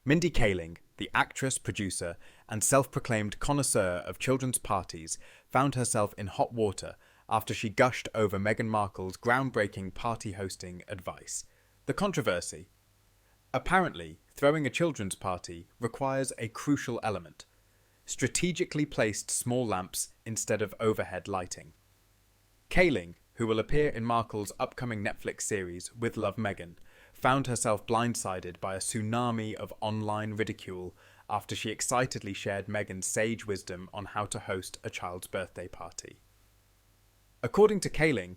Mindy Kaling, the actress, producer, and self-proclaimed connoisseur of children's parties, found herself in hot water after she gushed over Meghan Markle's groundbreaking party hosting advice. The controversy. Apparently, throwing a children's party requires a crucial element: strategically placed small lamps instead of overhead lighting. Kaling, who will appear in Markle's upcoming Netflix series With Love Meghan, found herself blindsided by a tsunami of online ridicule after she excitedly shared Meghan's sage wisdom on how to host a child's birthday party. According to Kaling,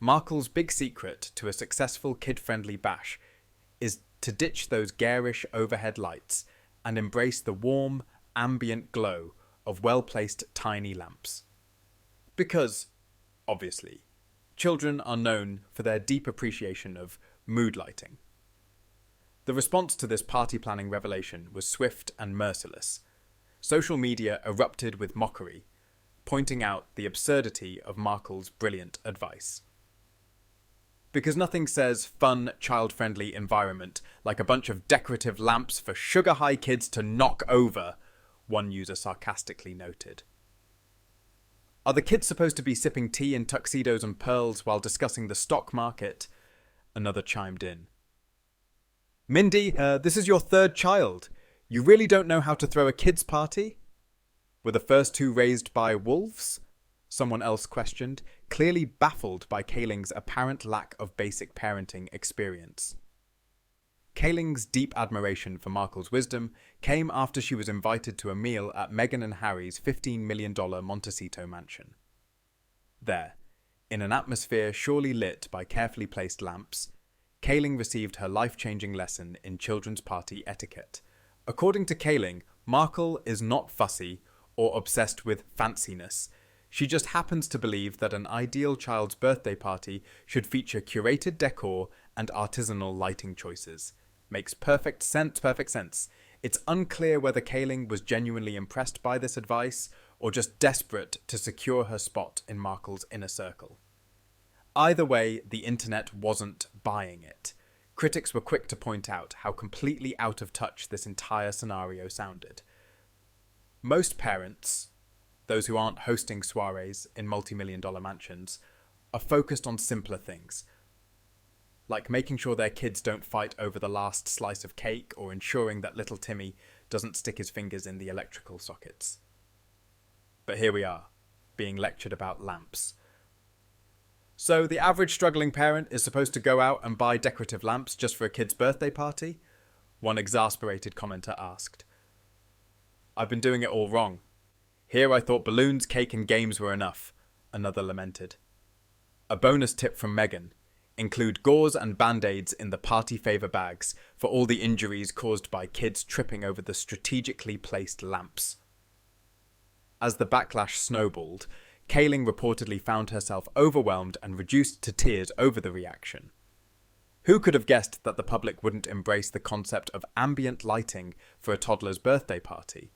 Markle's big secret to a successful kid-friendly bash is to ditch those garish overhead lights and embrace the warm, ambient glow of well-placed tiny lamps. Because, obviously, children are known for their deep appreciation of mood lighting. The response to this party planning revelation was swift and merciless. Social media erupted with mockery, pointing out the absurdity of Markle's brilliant advice. Because nothing says fun, child-friendly environment like a bunch of decorative lamps for sugar-high kids to knock over, one user sarcastically noted. Are the kids supposed to be sipping tea in tuxedos and pearls while discussing the stock market? Another chimed in. Mindy, this is your third child. You really don't know how to throw a kids' party? Were the first two raised by wolves? Someone else questioned, clearly baffled by Kaling's apparent lack of basic parenting experience. Kaling's deep admiration for Markle's wisdom came after she was invited to a meal at Meghan and Harry's $15 million Montecito mansion. There, in an atmosphere surely lit by carefully placed lamps, Kaling received her life-changing lesson in children's party etiquette. According to Kaling, Markle is not fussy or obsessed with fanciness. She just happens to believe that an ideal child's birthday party should feature curated decor and artisanal lighting choices. Makes perfect sense. It's unclear whether Kaling was genuinely impressed by this advice or just desperate to secure her spot in Markle's inner circle. Either way, the internet wasn't buying it. Critics were quick to point out how completely out of touch this entire scenario sounded. Most parents, those who aren't hosting soirees in multi-million-dollar mansions, are focused on simpler things, like making sure their kids don't fight over the last slice of cake or ensuring that little Timmy doesn't stick his fingers in the electrical sockets. But here we are, being lectured about lamps. So the average struggling parent is supposed to go out and buy decorative lamps just for a kid's birthday party? One exasperated commenter asked. I've been doing it all wrong. Here I thought balloons, cake and games were enough, another lamented. A bonus tip from Meghan: include gauze and band-aids in the party favour bags for all the injuries caused by kids tripping over the strategically placed lamps. As the backlash snowballed, Kaling reportedly found herself overwhelmed and reduced to tears over the reaction. Who could have guessed that the public wouldn't embrace the concept of ambient lighting for a toddler's birthday party?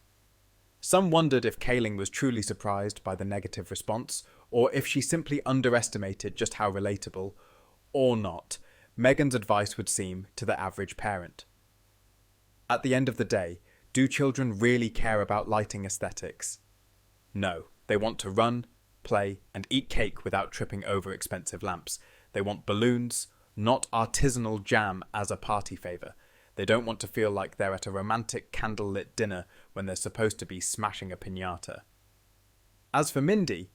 Some wondered if Kaling was truly surprised by the negative response, or if she simply underestimated just how relatable, or not, Meghan's advice would seem to the average parent. At the end of the day, do children really care about lighting aesthetics? No, they want to run, play, and eat cake without tripping over expensive lamps. They want balloons, not artisanal jam as a party favour. They don't want to feel like they're at a romantic candlelit dinner when they're supposed to be smashing a piñata. As for Mindy,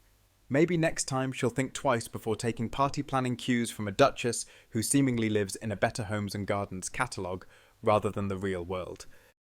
maybe next time she'll think twice before taking party planning cues from a duchess who seemingly lives in a Better Homes and Gardens catalogue rather than the real world.